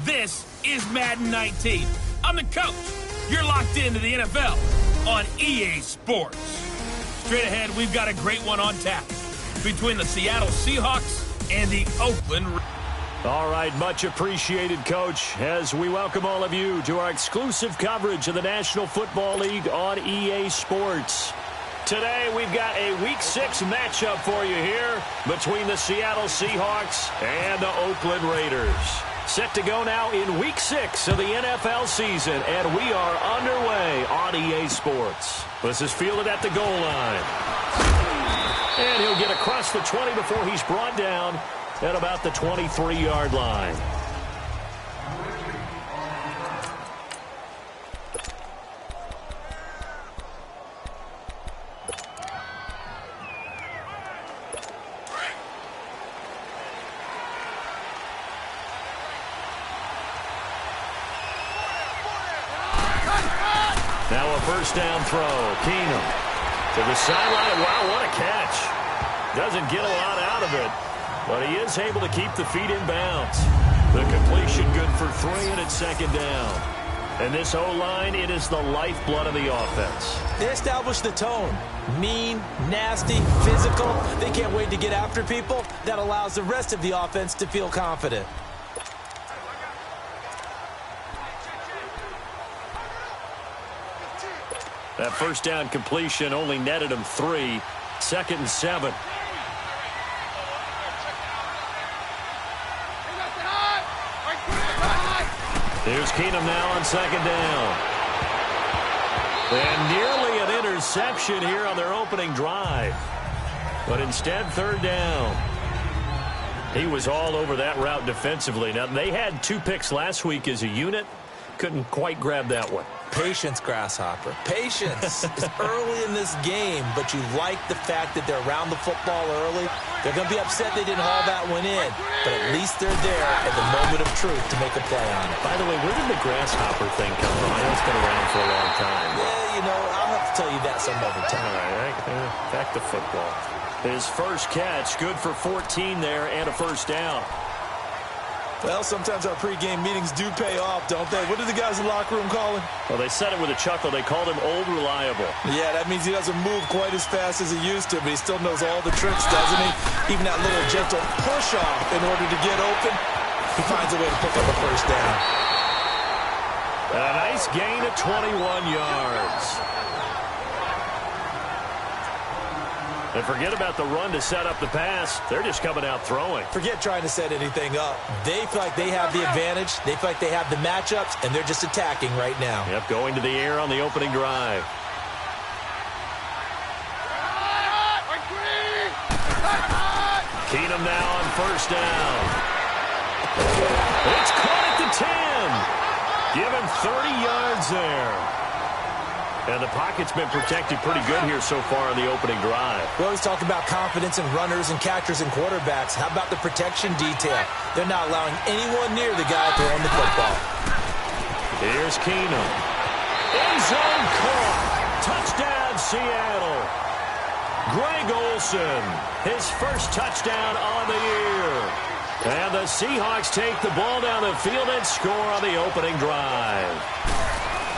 This is Madden 19. I'm the coach. You're locked into the NFL on EA Sports. Straight ahead, we've got a great one on tap between the Seattle Seahawks and the Oakland Raiders. All right, much appreciated, Coach, as we welcome all of you to our exclusive coverage of the National Football League on EA Sports. Today, we've got a Week 6 matchup for you here between the Seattle Seahawks and the Oakland Raiders. Set to go now in Week 6 of the NFL season, and we are underway on EA Sports. This is fielded at the goal line. And he'll get across the 20 before he's brought down at about the 23-yard line. Now a first down throw. Keenum to the sideline. Wow, what a catch. Doesn't get a lot out of it, but he is able to keep the feet in bounds. The completion good for 3, and it's second down. And this O-line, it is the lifeblood of the offense. They establish the tone. Mean, nasty, physical. They can't wait to get after people. That allows the rest of the offense to feel confident. That first down completion only netted him 3. Second and 7. Here's Keenum now on second down. And nearly an interception here on their opening drive. But instead, third down. He was all over that route defensively. Now, they had 2 picks last week as a unit. Couldn't quite grab that one. Patience, Grasshopper. Patience. It's early in this game, but you like the fact that they're around the football early. They're going to be upset they didn't haul that one in, but at least they're there at the moment of truth to make a play on it. By the way, where did the Grasshopper thing come from? I know it's been around for a long time. Yeah, you know, I'll have to tell you that some other time. All right, back to football. His first catch, good for 14 there and a first down. Well, sometimes our pregame meetings do pay off, don't they? What do the guys in the locker room call him? Well, they said it with a chuckle. They called him Old Reliable. Yeah, that means he doesn't move quite as fast as he used to, but he still knows all the tricks, doesn't he? Even that little gentle push-off in order to get open, he finds a way to pick up a first down. A nice gain of 21 yards. And forget about the run to set up the pass. They're just coming out throwing. Forget trying to set anything up. They feel like they have the advantage. They feel like they have the matchups, and they're just attacking right now. Yep, going to the air on the opening drive. Keenum now on first down. It's caught at the 10. Give him 30 yards there. And the pocket's been protected pretty good here so far on the opening drive. We always talk about confidence in runners and catchers and quarterbacks. How about the protection detail? They're not allowing anyone near the guy throwing the football. Here's Keenum. End zone caught. Touchdown, Seattle. Greg Olsen, his first touchdown on the year. And the Seahawks take the ball down the field and score on the opening drive.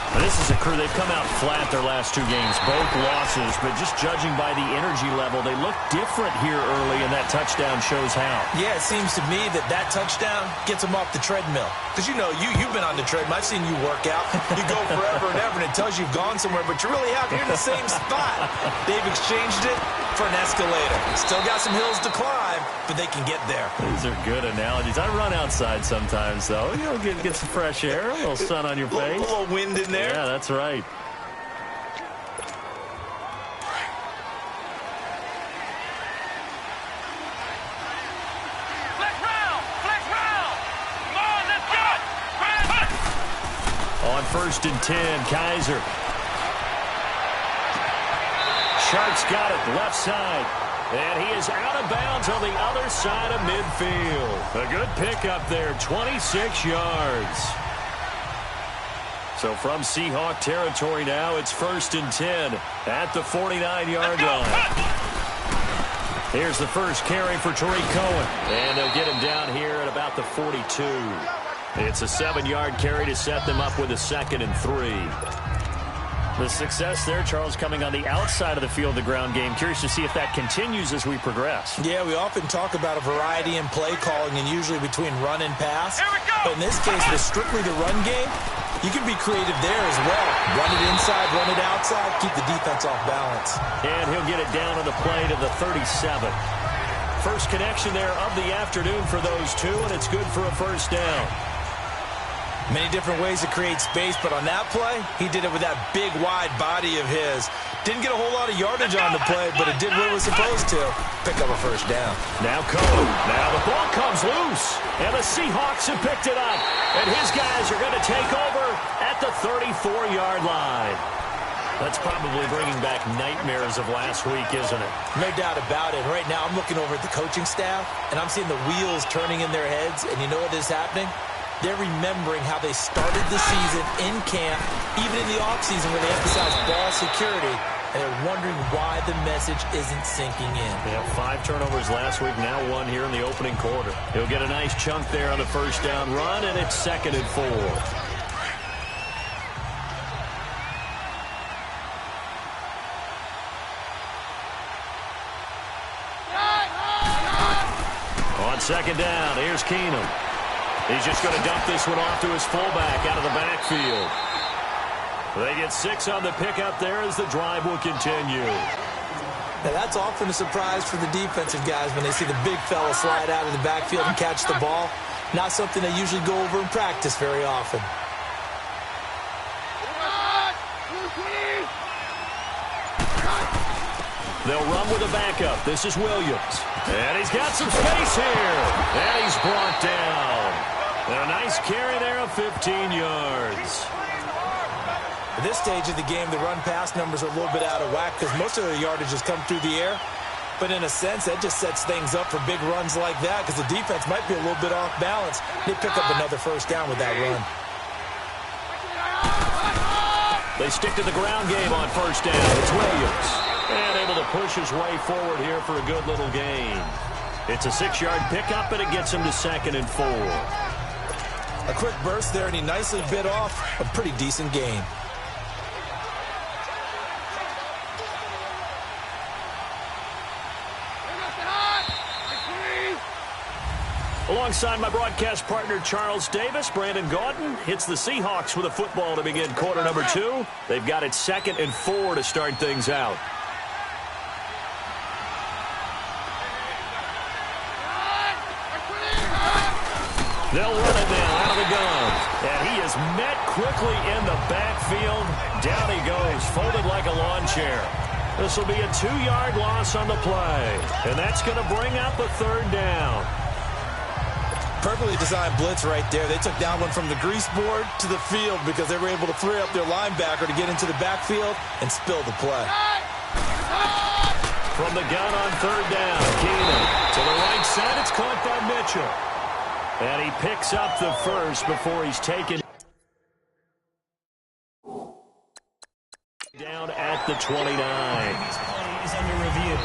And this is a crew, they've come out flat their last 2 games, both losses, but just judging by the energy level, they look different here early, and that touchdown shows how. Yeah, it seems to me that touchdown gets them off the treadmill. Because, you know, you've been on the treadmill. I've seen you work out. You go forever and ever, and it tells you you've gone somewhere, but you really have. You're in the same spot. They've exchanged it for an escalator. Still got some hills to climb, but they can get there. These are good analogies. I run outside sometimes, though. You know, get some fresh air, a little sun on your face. A little wind in there. Yeah, that's right. On first and 10, Kaiser. Sharp's got it, left side. And he is out of bounds on the other side of midfield. A good pickup there, 26 yards. So from Seahawk territory now, it's first and 10 at the 49-yard line. Here's the first carry for Tariq Cohen. And they'll get him down here at about the 42. It's a 7-yard carry to set them up with a 2nd and 3. The success there, Charles, coming on the outside of the field, the ground game. Curious to see if that continues as we progress. Yeah, we often talk about a variety in play calling and usually between run and pass. But in this case, with strictly the run game, you can be creative there as well. Run it inside, run it outside, keep the defense off balance. And he'll get it down on the play to the 37. First connection there of the afternoon for those two, and it's good for a first down. Many different ways to create space, but on that play, he did it with that big, wide body of his. Didn't get a whole lot of yardage on the play, but it did what it was supposed to. Pick up a first down. Now Cohen. Now the ball comes loose, and the Seahawks have picked it up. And his guys are going to take over at the 34-yard line. That's probably bringing back nightmares of last week, isn't it? No doubt about it. Right now, I'm looking over at the coaching staff, and I'm seeing the wheels turning in their heads, and you know what is happening? They're remembering how they started the season in camp, even in the offseason where they emphasized ball security, and they're wondering why the message isn't sinking in. They had 5 turnovers last week, now 1 here in the opening quarter. He'll get a nice chunk there on the first down run, and it's 2nd and 4. On 2nd down, here's Keenum. He's just going to dump this one off to his fullback out of the backfield. They get 6 on the pickup there as the drive will continue. Now that's often a surprise for the defensive guys when they see the big fella slide out of the backfield and catch the ball. Not something they usually go over in practice very often. They'll run with a backup. This is Williams. And he's got some space here. And he's brought down. And a nice carry there of 15 yards. At this stage of the game, the run-pass numbers are a little bit out of whack because most of their yardage has come through the air. But in a sense, that just sets things up for big runs like that because the defense might be a little bit off balance. They pick up another first down with that run. They stick to the ground game on first down. It's Williams. And able to push his way forward here for a good little gain. It's a 6-yard pickup, and it gets him to 2nd and 4. A quick burst there, and he nicely bit off a pretty decent gain. Alongside my broadcast partner, Charles Davis, Brandon Gaudin hits the Seahawks with a football to begin quarter number 2. They've got it 2nd and 4 to start things out. They'll run it now out of the gun. And he is met quickly in the backfield. Down he goes, folded like a lawn chair. This will be a 2-yard loss on the play. And that's going to bring up a 3rd down. Perfectly designed blitz right there. They took down one from the grease board to the field because they were able to free up their linebacker to get into the backfield and spill the play. From the gun on 3rd down, Keenum to the right side. It's caught by Mitchell. And he picks up the first before he's taken down at the 29. This play is under review.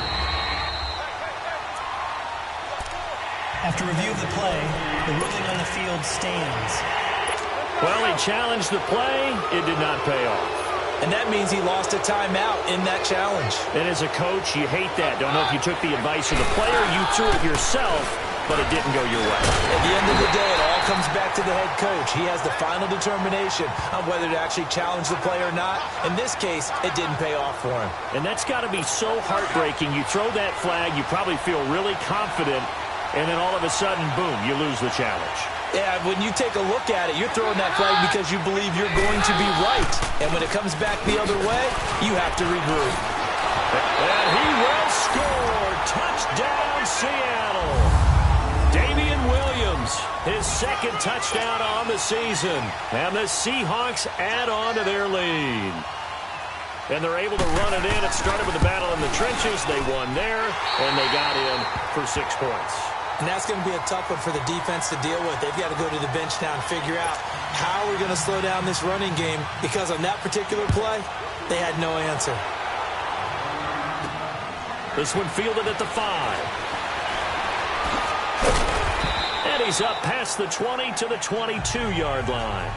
After review of the play, the ruling on the field stands. Well, he challenged the play. It did not pay off. And that means he lost a timeout in that challenge. And as a coach, you hate that. Don't know if you took the advice of the player, you threw it yourself, but it didn't go your way. At the end of the day, it all comes back to the head coach. He has the final determination on whether to actually challenge the play or not. In this case, it didn't pay off for him. And that's got to be so heartbreaking. You throw that flag, you probably feel really confident, and then all of a sudden, boom, you lose the challenge. Yeah, when you take a look at it, you're throwing that flag because you believe you're going to be right. And when it comes back the other way, you have to regroup. And he will score. Touchdown, Seattle. Damian Williams, his 2nd touchdown on the season. And the Seahawks add on to their lead. And they're able to run it in. It started with a battle in the trenches. They won there, and they got in for 6 points. And that's going to be a tough one for the defense to deal with. They've got to go to the bench now and figure out how we're going to slow down this running game, because on that particular play, they had no answer. This one fielded at the 5. And he's up past the 20 to the 22-yard line.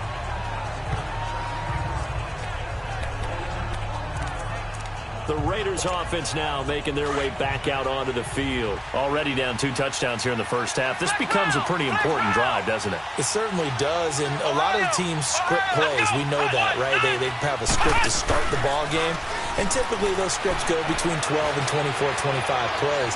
The Raiders offense now making their way back out onto the field. Already down 2 touchdowns here in the first half. This becomes a pretty important drive, doesn't it? It certainly does, and a lot of teams script plays. We know that, right? They have a script to start the ball game, and typically those scripts go between 12 and 24, 25 plays.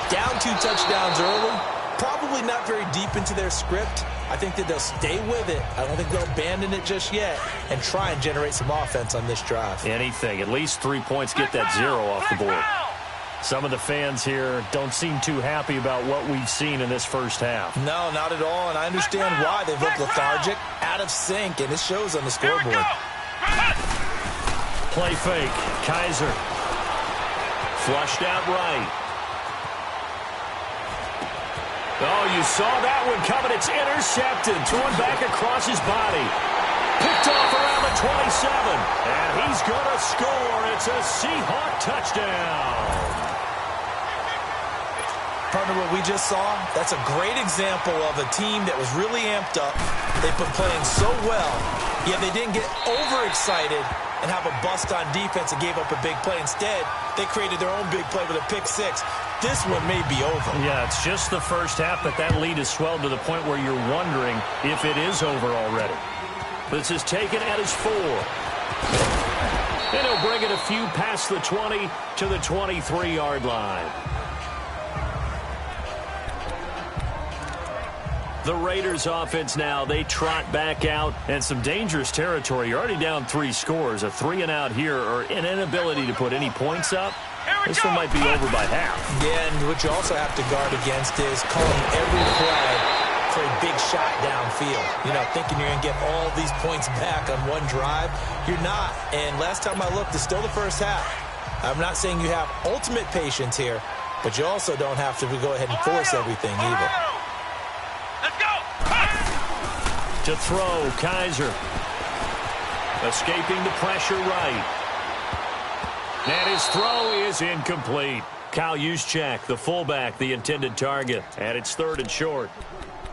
Down 2 touchdowns early, probably not very deep into their script. I think that they'll stay with it. I don't think they'll abandon it just yet and try and generate some offense on this drive. Anything. At least 3 points get that 0 off the board. Some of the fans here don't seem too happy about what we've seen in this first half. No, not at all, and I understand why. They've looked lethargic, out of sync, and it shows on the scoreboard. Play fake. Kaiser. Flushed out right. Oh, you saw that one coming. It's intercepted. Thrown back across his body. Picked off around the 27. And he's going to score. It's a Seahawk touchdown. Partner, what we just saw, that's a great example of a team that was really amped up. They've been playing so well, yet they didn't get overexcited and have a bust on defense and gave up a big play. Instead, they created their own big play with a pick 6. This one may be over. Yeah, it's just the first half, but that lead has swelled to the point where you're wondering if it is over already. This is taken at his 4. And he'll bring it a few past the 20 to the 23-yard line. The Raiders offense now, they trot back out and some dangerous territory. You're already down 3 scores. A 3-and-out here or an inability to put any points up. This one might be over by half. Yeah, and what you also have to guard against is calling every play for a big shot downfield. You know, thinking you're going to get all these points back on one drive. You're not. And last time I looked, it's still the first half. I'm not saying you have ultimate patience here, but you also don't have to go ahead and force everything either. To throw, Kaiser. Escaping the pressure right. And his throw is incomplete. Kyle Juszczyk, the fullback, the intended target. And it's 3rd and short.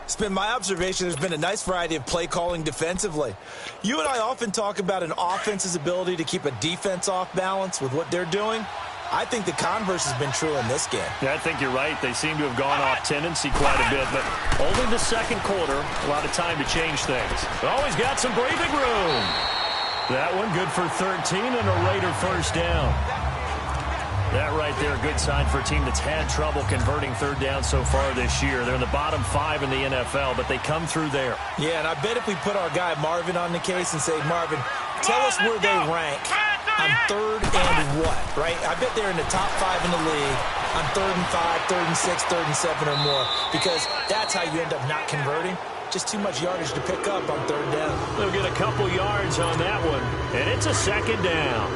It's been my observation there's been a nice variety of play calling defensively. You and I often talk about an offense's ability to keep a defense off balance with what they're doing. I think the converse has been true in this game. Yeah, I think you're right. They seem to have gone off tendency quite a bit, but only the second quarter, a lot of time to change things. Always got some breathing room. That one good for 13 and a Raider first down. That right there, a good sign for a team that's had trouble converting 3rd down so far this year. They're in the bottom 5 in the NFL, but they come through there. Yeah, and I bet if we put our guy Marvin on the case and say, Marvin, tell us where they rank on 3rd and what, right? I bet they're in the top 5 in the league on 3rd and 5, 3rd and 6, 3rd and 7 or more, because that's how you end up not converting. Just too much yardage to pick up on 3rd down. They'll get a couple yards on that one, and it's a 2nd down.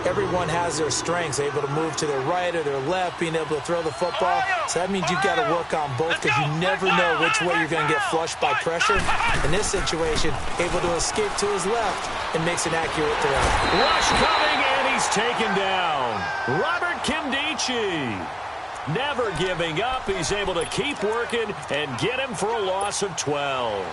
Everyone has their strengths, able to move to their right or their left, being able to throw the football. So that means you've got to work on both because you never know which way you're going to get flushed by pressure. In this situation, able to escape to his left and makes an accurate throw. Rush coming, and he's taken down. Robert Kimdichie. Never giving up. He's able to keep working and get him for a loss of 12.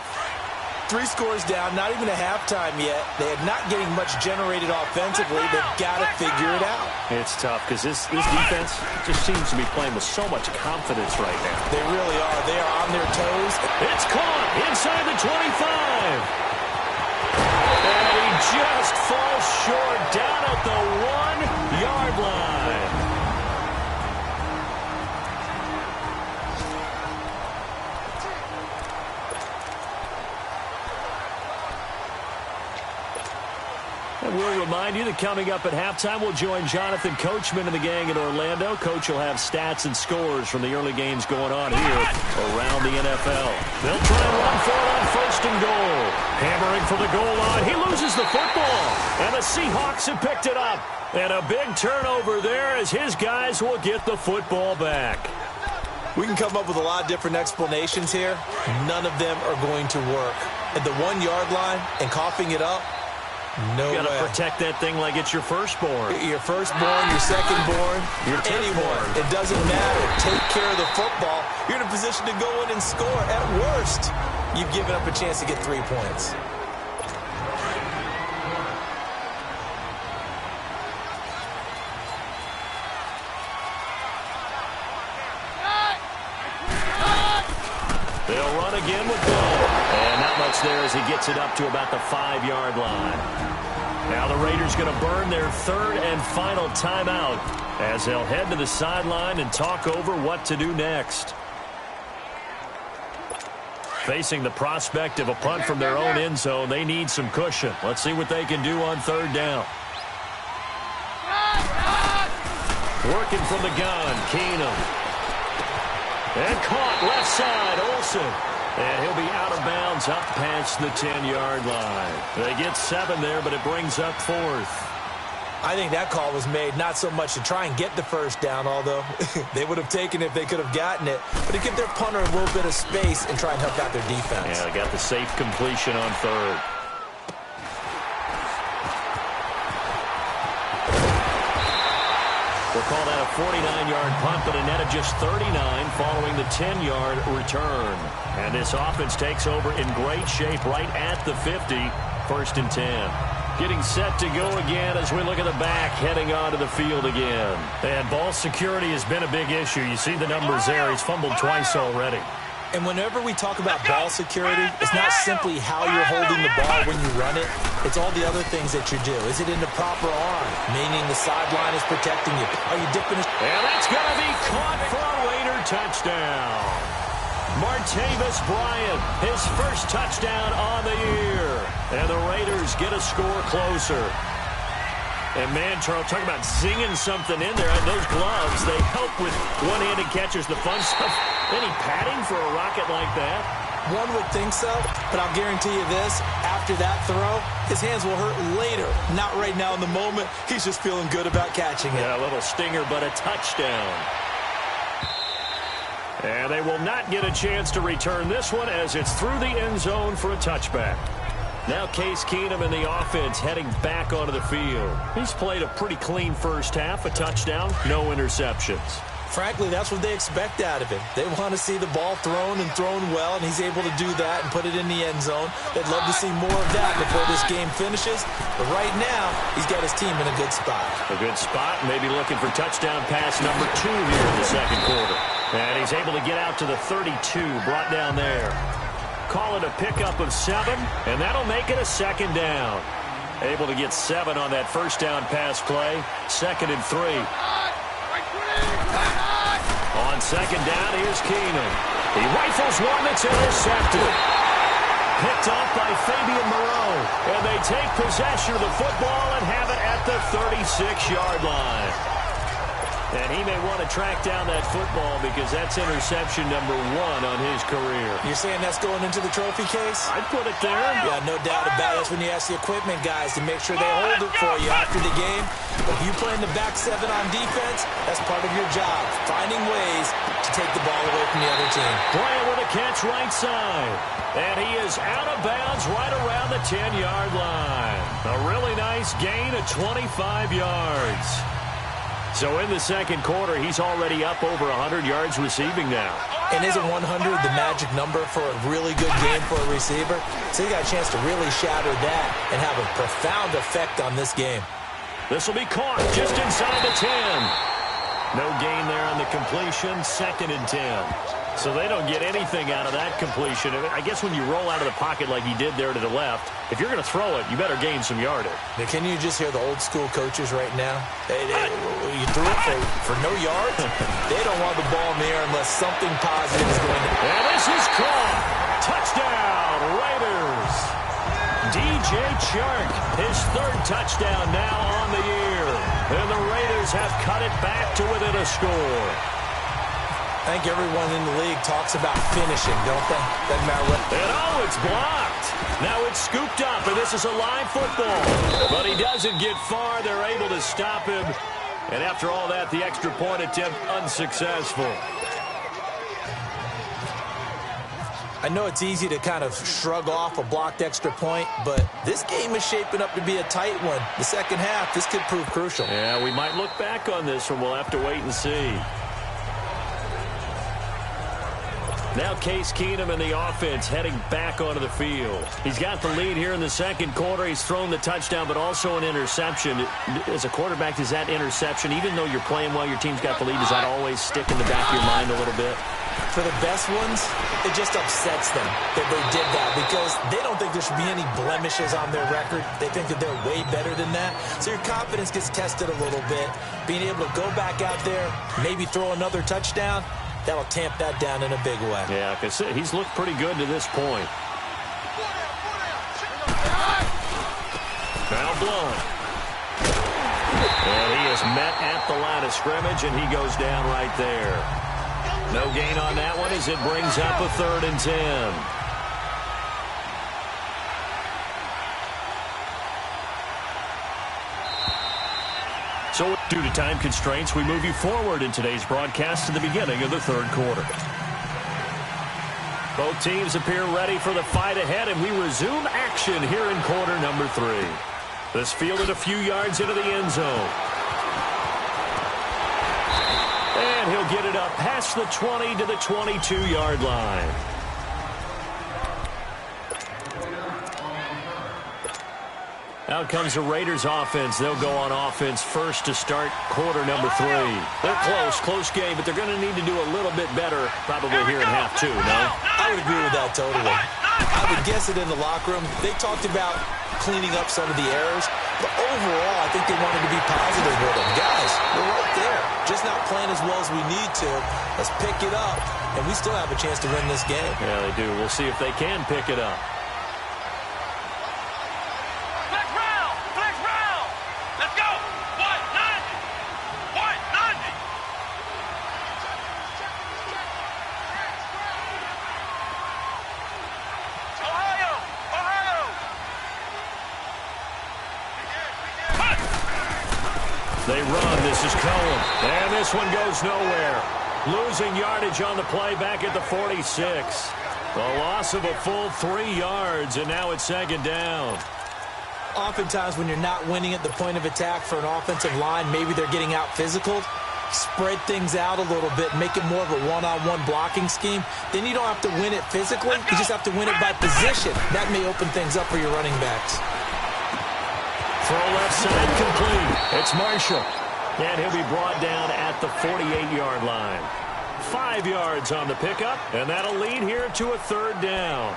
3 scores down, not even a halftime yet. They are not getting much generated offensively. They've got to figure it out. It's tough because this defense just seems to be playing with so much confidence right now. They really are. They are on their toes. It's caught inside the 25. And he just falls short down at the 1-yard line. And we'll remind you that coming up at halftime, we'll join Jonathan Coachman and the gang in Orlando. Coach will have stats and scores from the early games going on here around the NFL. They'll try and run for it on 1st and goal. Hammering for the goal line. He loses the football. And the Seahawks have picked it up. And a big turnover there as his guys will get the football back. We can come up with a lot of different explanations here. None of them are going to work. At the 1-yard line and coughing it up, No way. You got to protect that thing like it's your firstborn. Your firstborn, your secondborn, anyone. It doesn't matter. Take care of the football. You're in a position to go in and score. At worst, you've given up a chance to get 3 points. They'll run again with Ball. And not much there as he gets it up to about the 5-yard line. Now the Raiders going to burn their third and final timeout as they'll head to the sideline and talk over what to do next. Facing the prospect of a punt from their own end zone, they need some cushion. Let's see what they can do on third down. Working from the gun, Keenum. And caught left side, Olsen. And he'll be out of bounds up past the 10-yard line. They get 7 there, but it brings up 4th. I think that call was made not so much to try and get the first down, although they would have taken it if they could have gotten it, but to give their punter a little bit of space and try and help out their defense. Yeah, they got the safe completion on third. We'll call that a 49-yard punt, but a net of just 39 following the 10-yard return. And this offense takes over in great shape right at the 50, 1st and 10. Getting set to go again as we look at the back, heading onto the field again. And ball security has been a big issue. You see the numbers there. He's fumbled twice already. And whenever we talk about ball security, it's not simply how you're holding the ball when you run it. It's all the other things that you do. Is it in the proper arm, meaning the sideline is protecting you? Are you dipping? And that's going to be caught for a Raider touchdown. Martavis Bryant, his first touchdown on the year. And the Raiders get a score closer. And, man, Charles, talk about zinging something in there. And those gloves, they help with one-handed catches, the fun stuff. Any padding for a rocket like that? One would think so, but I'll guarantee you this. After that throw, his hands will hurt later. Not right now in the moment. He's just feeling good about catching it. Yeah, a little stinger, but a touchdown. And they will not get a chance to return this one as it's through the end zone for a touchback. Now Case Keenum in the offense heading back onto the field. He's played a pretty clean first half, a touchdown, no interceptions. Frankly, that's what they expect out of him. They want to see the ball thrown and thrown well, and he's able to do that and put it in the end zone. They'd love to see more of that before this game finishes. But right now, he's got his team in a good spot. A good spot, maybe looking for touchdown pass number 2 here in the second quarter. And he's able to get out to the 32, brought down there. Call it a pickup of 7, and that'll make it a second down. Able to get 7 on that first down pass play. 2nd and 3. On second down, here's Keenum. He rifles one that's intercepted. Picked off by Fabian Moreau. And they take possession of the football and have it at the 36-yard line. And he may want to track down that football because that's interception number 1 on his career. You're saying that's going into the trophy case? I'd put it there. Yeah, no doubt about it. That's when you ask the equipment guys to make sure they hold it for you after the game. But if you play in the back 7 on defense, that's part of your job, finding ways to take the ball away from the other team. Bryant with a catch right side. And he is out of bounds right around the 10-yard line. A really nice gain of 25 yards. So in the second quarter, he's already up over 100 yards receiving now. And isn't 100 the magic number for a really good game for a receiver? So he got a chance to really shatter that and have a profound effect on this game. This will be caught just inside the 10. No gain there on the completion, 2nd and 10. So they don't get anything out of that completion. I guess when you roll out of the pocket like he did there to the left, if you're going to throw it, you better gain some yardage. Now, can you just hear the old school coaches right now? You threw it for no yards? They don't want the ball in the air unless something positive is going to happen. And this is caught. Touchdown, Raiders. DJ Chark, his 3rd touchdown now on the year. And the Raiders have cut it back to within a score. I think everyone in the league talks about finishing, don't they? Doesn't matter what. And oh, it's blocked. Now it's scooped up, and this is a live football. But he doesn't get far. They're able to stop him. And after all that, the extra point attempt unsuccessful. I know it's easy to kind of shrug off a blocked extra point, but this game is shaping up to be a tight one. The second half, this could prove crucial. Yeah, we might look back on this one. We'll have to wait and see. Now Case Keenum and the offense heading back onto the field. He's got the lead here in the second quarter. He's thrown the touchdown, but also an interception. As a quarterback, is that interception, even though you're playing while your team's got the lead, does that always stick in the back of your mind a little bit? For the best ones, it just upsets them that they did that because they don't think there should be any blemishes on their record. They think that they're way better than that. So your confidence gets tested a little bit. Being able to go back out there, maybe throw another touchdown, that'll tamp that down in a big way. Yeah, because he's looked pretty good to this point. Now Blunt. And he is met at the line of scrimmage, and he goes down right there. No gain on that one as it brings up a 3rd and 10. So due to time constraints, we move you forward in today's broadcast to the beginning of the 3rd quarter. Both teams appear ready for the fight ahead, and we resume action here in quarter number 3. This fielded a few yards into the end zone. And he'll get it up past the 20 to the 22-yard line. Out comes the Raiders offense. They'll go on offense first to start quarter number 3. They're close game, but they're going to need to do a little bit better probably here in half 2, no? I would agree with that totally. I would guess it in the locker room. They talked about cleaning up some of the errors, but overall, I think they wanted to be positive with them. Guys, we're right there. Just not playing as well as we need to. Let's pick it up, and we still have a chance to win this game. Yeah, they do. We'll see if they can pick it up. They run. This is Cohen. And this one goes nowhere. Losing yardage on the play back at the 46. A loss of a full 3 yards, and now it's 2nd down. Oftentimes when you're not winning at the point of attack for an offensive line, maybe they're getting out physical, spread things out a little bit, make it more of a one-on-one blocking scheme. Then you don't have to win it physically. You just have to win it by position. That may open things up for your running backs. Throw left side complete. It's Marshall. And he'll be brought down at the 48-yard line. 5 yards on the pickup, and that'll lead here to a 3rd down.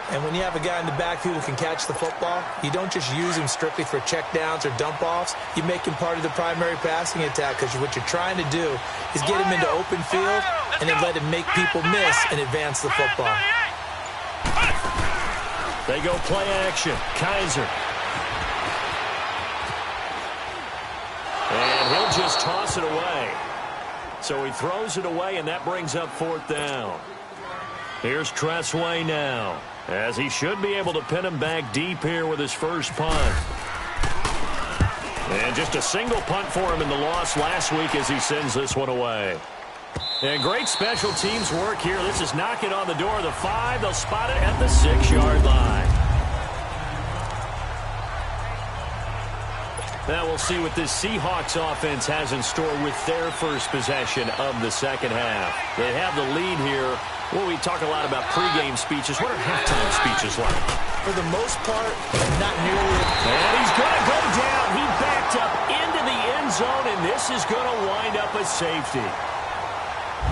And when you have a guy in the backfield who can catch the football, you don't just use him strictly for checkdowns or dump-offs. You make him part of the primary passing attack because what you're trying to do is get him into open field and then let him make people miss and advance the football. They go play action. Kaiser. And he'll just toss it away. So he throws it away, and that brings up 4th down. Here's Tressway now, as he should be able to pin him back deep here with his first punt. And just a single punt for him in the loss last week as he sends this one away. And great special teams work here. This is knocking on the door of the 5. They'll spot it at the 6-yard line. Now we'll see what this Seahawks offense has in store with their first possession of the second half. They have the lead here. Well, we talk a lot about pregame speeches. What are halftime speeches like? For the most part, not nearly. And he's going to go down. He backed up into the end zone, and this is going to wind up a safety.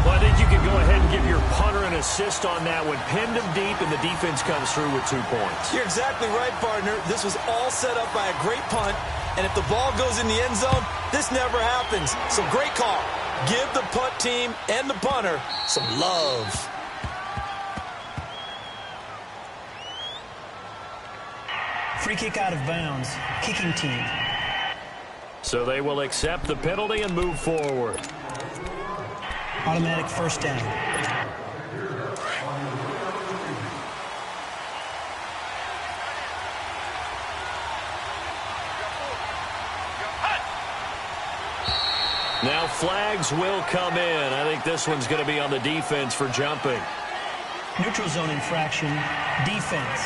Well, I think you can go ahead and give your punter an assist on that one. Pinned him deep, and the defense comes through with 2 points. You're exactly right, partner. This was all set up by a great punt. And if the ball goes in the end zone, this never happens. So great call. Give the punt team and the punter some love. Free kick out of bounds. Kicking team. So they will accept the penalty and move forward. Automatic 1st down. Now flags will come in. I think this one's going to be on the defense for jumping. Neutral zone infraction, defense.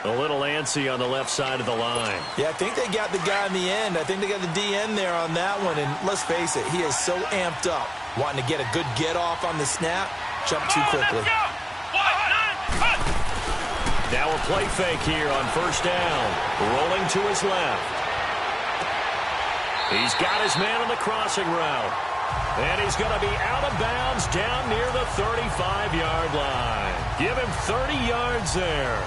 A little antsy on the left side of the line. Yeah, I think they got the guy in the end. I think they got the DN there on that one. And let's face it, he is so amped up, wanting to get a good get-off on the snap, jump too quickly. Now a play fake here on first down. Rolling to his left. He's got his man on the crossing route. And he's going to be out of bounds down near the 35-yard line. Give him 30 yards there.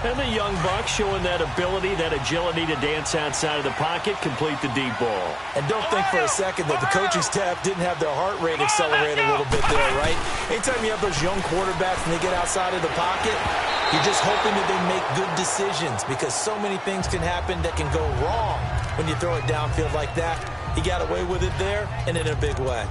And the young buck showing that ability, that agility to dance outside of the pocket, complete the deep ball. And don't think for a second that the coaching staff didn't have their heart rate accelerate a little bit there, right? Anytime you have those young quarterbacks and they get outside of the pocket, you're just hoping that they make good decisions because so many things can happen that can go wrong when you throw it downfield like that. He got away with it there and in a big way.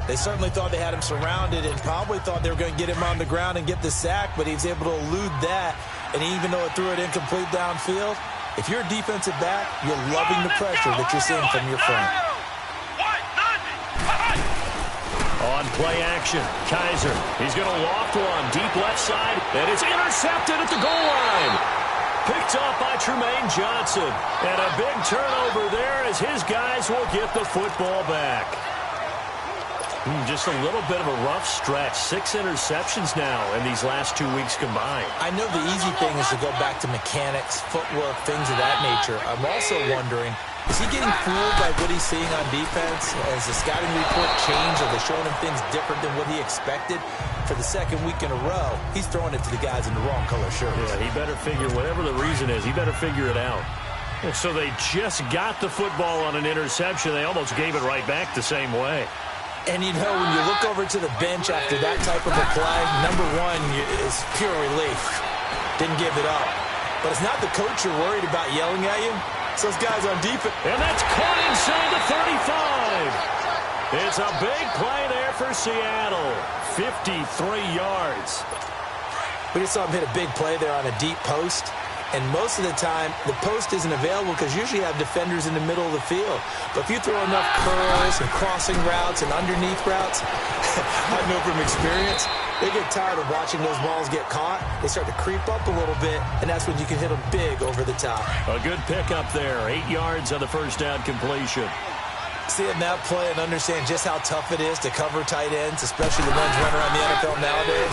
They certainly thought they had him surrounded and probably thought they were going to get him on the ground and get the sack, but he was able to elude that. And even though it threw it incomplete downfield, if you're a defensive back, you're loving the pressure that you're seeing from your front. On play action, Kaiser. He's going to loft one deep left side, and it's intercepted at the goal line. Picked off by Tremaine Johnson. And a big turnover there as his guys will get the football back. Just a little bit of a rough stretch. 6 interceptions now in these last 2 weeks combined. I know the easy thing is to go back to mechanics, footwork, things of that nature. I'm also wondering, is he getting fooled by what he's seeing on defense? Has the scouting report changed? Are they showing him things different than what he expected? For the second week in a row, he's throwing it to the guys in the wrong color shirts. Yeah, he better figure, whatever the reason is, he better figure it out. So they just got the football on an interception. They almost gave it right back the same way. And, you know, when you look over to the bench after that type of a play, number one is pure relief. Didn't give it up. But it's not the coach you're worried about yelling at you. It's those guys on defense. And that's caught inside the 35. It's a big play there for Seattle. 53 yards. We just saw him hit a big play there on a deep post. And most of the time, the post isn't available because usually you have defenders in the middle of the field. But if you throw enough curls and crossing routes and underneath routes, I know from experience, they get tired of watching those balls get caught. They start to creep up a little bit, and that's when you can hit them big over the top. A good pickup there. 8 yards on the first down completion. Seeing that play and understand just how tough it is to cover tight ends, especially the ones running around the NFL nowadays,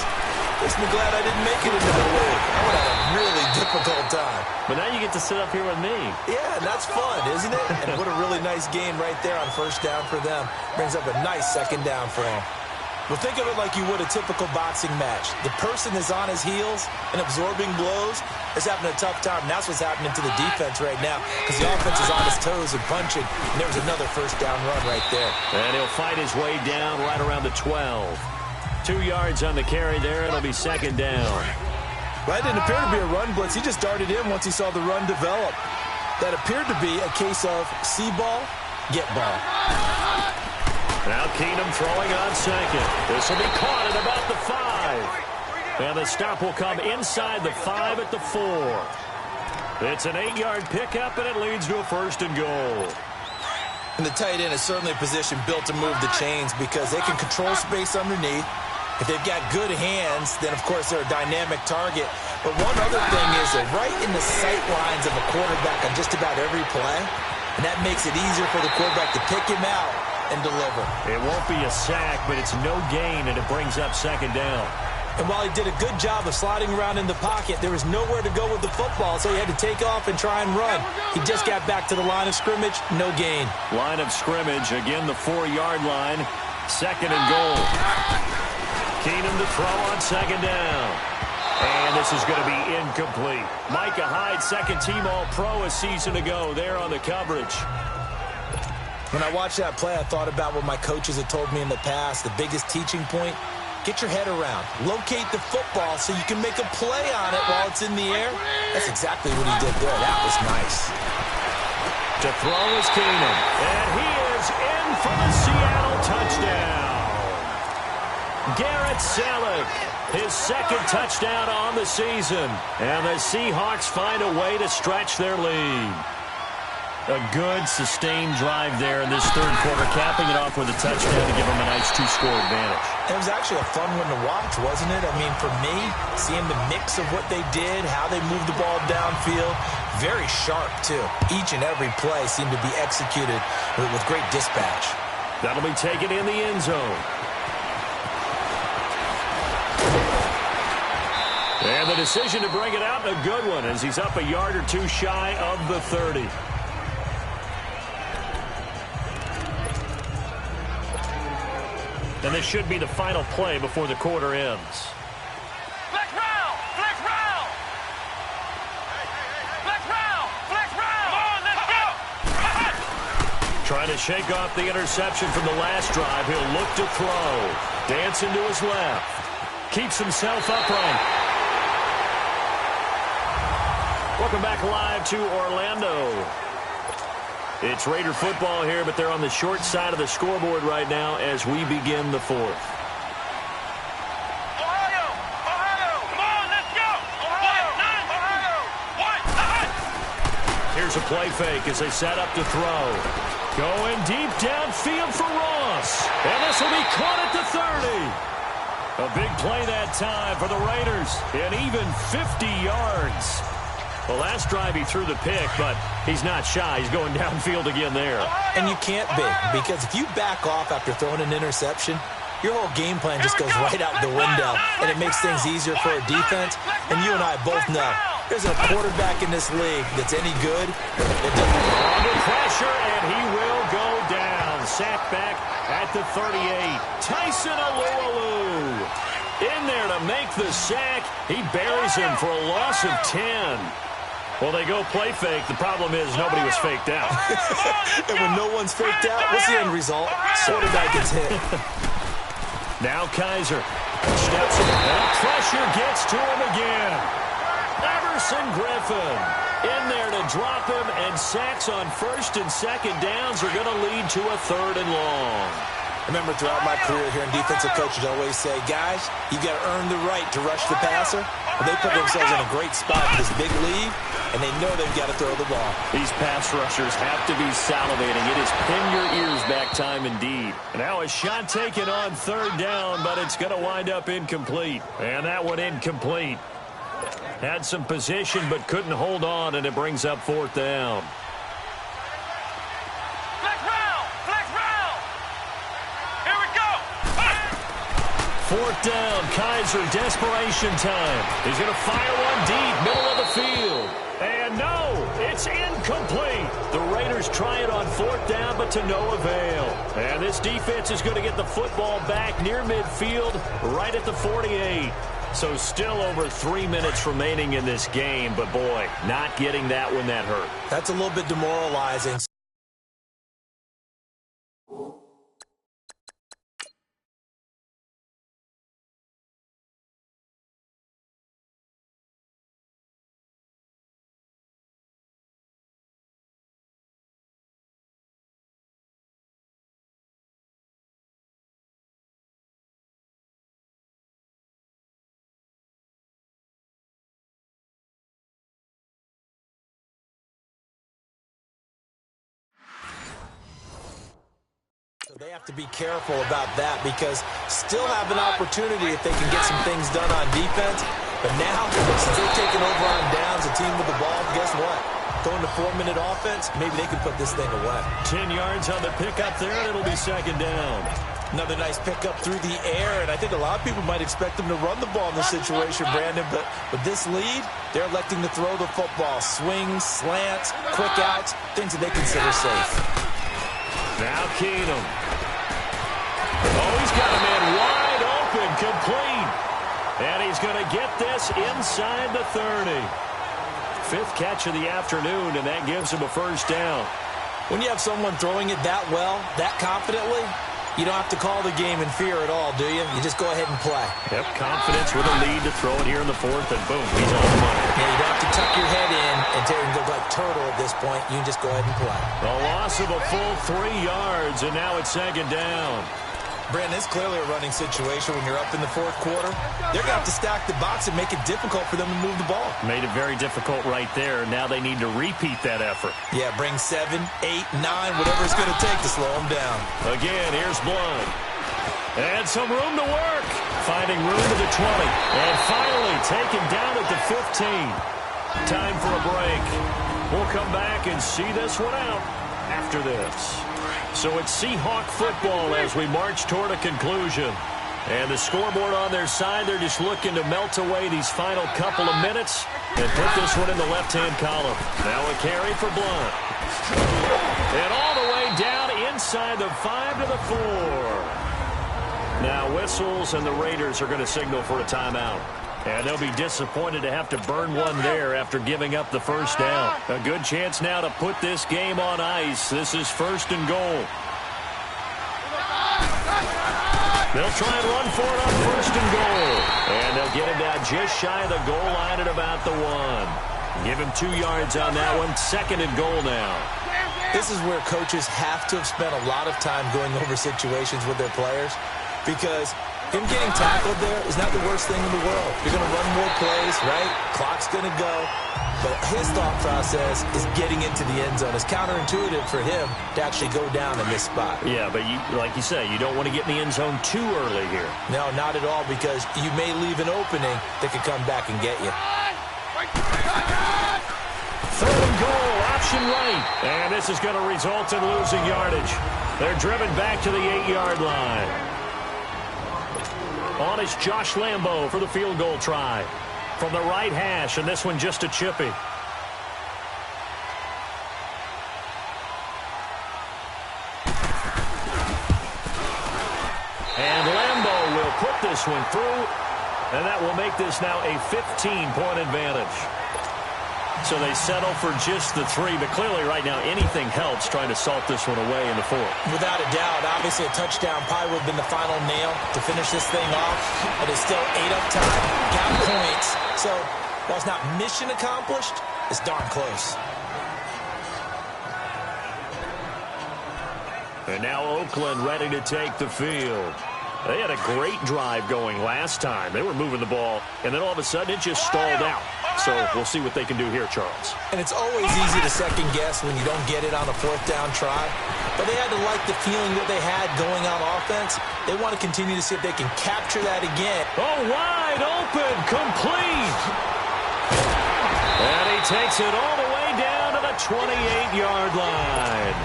makes me glad I didn't make it into the league. I would have a really difficult time. But now you get to sit up here with me. Yeah, and that's fun, isn't it? And what a really nice game right there on first down for them. Brings up a nice second down for them. Well, think of it like you would a typical boxing match. The person is on his heels and absorbing blows is having a tough time. And that's what's happening to the defense right now because the offense is on his toes and punching. And there was another first down run right there. And he'll fight his way down right around the 12. 2 yards on the carry there. It'll be second down. Well, it didn't appear to be a run blitz. He just darted in once he saw the run develop. That appeared to be a case of see ball, get ball. Now Keenum throwing on second. This will be caught at about the 5. And the stop will come inside the 5 at the 4. It's an 8-yard pickup, and it leads to a first and goal. And the tight end is certainly a position built to move the chains because they can control space underneath. If they've got good hands, then, of course, they're a dynamic target. But one other thing is they're right in the sight lines of a quarterback on just about every play. And that makes it easier for the quarterback to pick him out and deliver. It won't be a sack, but it's no gain, and it brings up second down. And while he did a good job of sliding around in the pocket, there was nowhere to go with the football, so he had to take off and try and run. He just got back to the line of scrimmage, no gain. Line of scrimmage, again the 4-yard line, second and goal. Keenum to throw on second down. And this is going to be incomplete. Micah Hyde, second-team All-Pro a season ago there on the coverage. When I watched that play, I thought about what my coaches had told me in the past. The biggest teaching point, get your head around. Locate the football so you can make a play on it while it's in the air. That's exactly what he did there. That was nice. To throw is Keenum. And he is in for the Seattle touchdown. Garrett Selleck, his second touchdown on the season. And the Seahawks find a way to stretch their lead. A good, sustained drive there in this third quarter, capping it off with a touchdown to give them a nice 2-score advantage. It was actually a fun one to watch, wasn't it? I mean, for me, seeing the mix of what they did, how they moved the ball downfield, very sharp, too. Each and every play seemed to be executed with great dispatch. That'll be taken in the end zone. And the decision to bring it out, a good one, as he's up a yard or two shy of the 30. And this should be the final play before the quarter ends. Flex round! Flex round! Flex round! Flex round! Come on, let's go! Trying to shake off the interception from the last drive. He'll look to throw. Dancing to his left. Keeps himself upright. Welcome back live to Orlando. It's Raider football here, but they're on the short side of the scoreboard right now as we begin the fourth. Ohio! Ohio! Come on, let's go! Ohio! Ohio! Here's a play fake as they set up to throw. Going deep downfield for Ross. And this will be caught at the 30. A big play that time for the Raiders. And even 50 yards. The last drive he threw the pick, but he's not shy. He's going downfield again there. And you can't be, because if you back off after throwing an interception, your whole game plan just goes right out the window, and it makes things easier for a defense. And you and I both know there's a quarterback in this league that's any good. It doesn't. Under pressure, and he will go down. Sacked back at the 38. Tyson Alualu in there to make the sack. He buries him for a loss of 10. Well, they go play fake. The problem is nobody was faked out. And when no one's faked out, what's the end result? Quarterback gets hit. Now Kaiser steps in. And pressure gets to him again. Everson Griffin in there to drop him, and sacks on first and second downs are going to lead to a third and long. Remember, throughout my career here in defensive coaches always say, guys, you got to earn the right to rush the passer. Well, they put themselves in a great spot for this big lead, and they know they've got to throw the ball. These pass rushers have to be salivating. It is pin your ears back time indeed. And now a shot taken on third down, but it's going to wind up incomplete. And that one incomplete. Had some position, but couldn't hold on, and it brings up fourth down. Fourth down, Kaiser, desperation time. He's going to fire one deep, middle of the field. And no, it's incomplete. The Raiders try it on fourth down, but to no avail. And this defense is going to get the football back near midfield, right at the 48. So still over 3 minutes remaining in this game, but boy, not getting that one that hurt. That's a little bit demoralizing. They have to be careful about that because still have an opportunity if they can get some things done on defense. But now, since they've taken over on downs, a team with the ball, guess what? Throwing the 4-minute offense, maybe they can put this thing away. 10 yards on the pickup there, and it'll be second down. Another nice pickup through the air, and I think a lot of people might expect them to run the ball in this situation, Brandon. But with this lead, they're electing to throw the football. Swings, slants, quick outs, things that they consider safe. Now Keenum. Oh, he's got a man wide open, complete. And he's going to get this inside the 30. Fifth catch of the afternoon, and that gives him a first down. When you have someone throwing it that well, that confidently, you don't have to call the game in fear at all, do you? You just go ahead and play. Yep, confidence with a lead to throw it here in the fourth, and boom, he's on the money. Yeah, you don't have to tuck your head in and go like turtle at this point. You can just go ahead and play. A loss of a full 3 yards, and now it's second down. Brandon, it's clearly a running situation when you're up in the fourth quarter. They're going to have to stack the box and make it difficult for them to move the ball. Made it very difficult right there. Now they need to repeat that effort. Yeah, bring 7, 8, 9, whatever it's going to take to slow them down. Again, here's Blunt. And some room to work. Finding room to the 20. And finally taken down at the 15. Time for a break. We'll come back and see this one out after this. So it's Seahawk football as we march toward a conclusion. And the scoreboard on their side, they're just looking to melt away these final couple of minutes and put this one in the left-hand column. Now a carry for Blunt. And all the way down inside the 5 to the 4. Now whistles, and the Raiders are going to signal for a timeout. And they'll be disappointed to have to burn one there after giving up the first down. A good chance now to put this game on ice. This is 1st and goal. They'll try and run for it on 1st and goal. And they'll get him down just shy of the goal line at about the 1. Give him 2 yards on that one. 2nd and goal now. This is where coaches have to have spent a lot of time going over situations with their players, because him getting tackled there is not the worst thing in the world. You're going to run more plays, right? Clock's going to go. But his thought process is getting into the end zone. It's counterintuitive for him to actually go down in this spot. Yeah, but like you say, you don't want to get in the end zone too early here. No, not at all, because you may leave an opening that could come back and get you. 3rd and goal, option right. And this is going to result in losing yardage. They're driven back to the 8-yard line. On is Josh Lambo for the field goal try. From the right hash, and this one just a chippy. And Lambo will put this one through, and that will make this now a 15-point advantage. So they settle for just the 3, but clearly right now anything helps trying to salt this one away in the 4th. Without a doubt, obviously a touchdown probably would have been the final nail to finish this thing off, but it's still 8 up time, got points. So while it's not mission accomplished, it's darn close. And now Oakland ready to take the field. They had a great drive going last time. They were moving the ball, and then all of a sudden it just stalled out. So we'll see what they can do here, Charles. And it's always easy to second guess when you don't get it on a 4th down try. But they had to like the feeling that they had going on offense. They want to continue to see if they can capture that again. Oh, wide open, complete. And he takes it all the way down to the 28-yard line.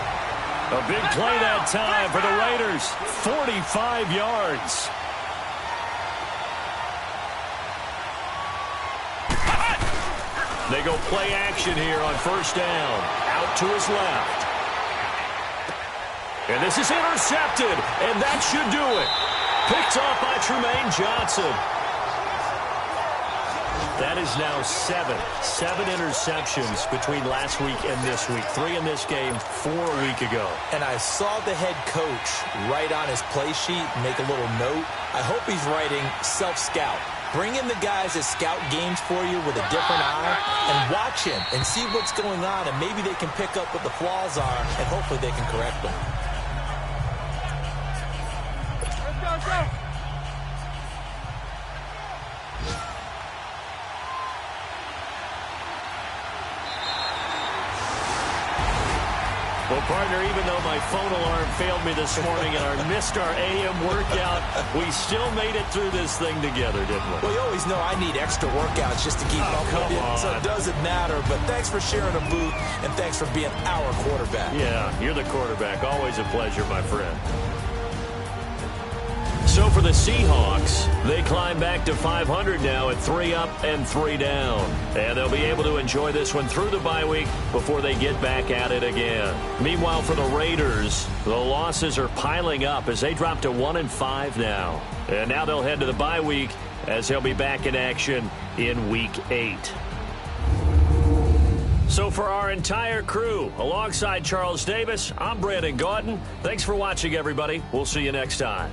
A big play that time for the Raiders. 45 yards. They go play action here on 1st down. Out to his left. And this is intercepted. And that should do it. Picked off by Tremaine Johnson. That is now 7 interceptions between last week and this week. 3 in this game, 4 a week ago. And I saw the head coach write on his play sheet, make a little note. I hope he's writing self-scout. Bring in the guys that scout games for you with a different eye and watch him and see what's going on, and maybe they can pick up what the flaws are, and hopefully they can correct them. Let's go. Well, partner, even though my phone alarm failed me this morning and I missed our AM workout, we still made it through this thing together, didn't we? Well, you always know I need extra workouts just to keep up with you, so it doesn't matter. But thanks for sharing a booth, and thanks for being our quarterback. Yeah, you're the quarterback. Always a pleasure, my friend. So for the Seahawks, they climb back to 500 now at 3 up and 3 down. And they'll be able to enjoy this one through the bye week before they get back at it again. Meanwhile, for the Raiders, the losses are piling up as they drop to 1-5 now. And now they'll head to the bye week as they'll be back in action in Week 8. So for our entire crew, alongside Charles Davis, I'm Brandon Gaudin. Thanks for watching, everybody. We'll see you next time.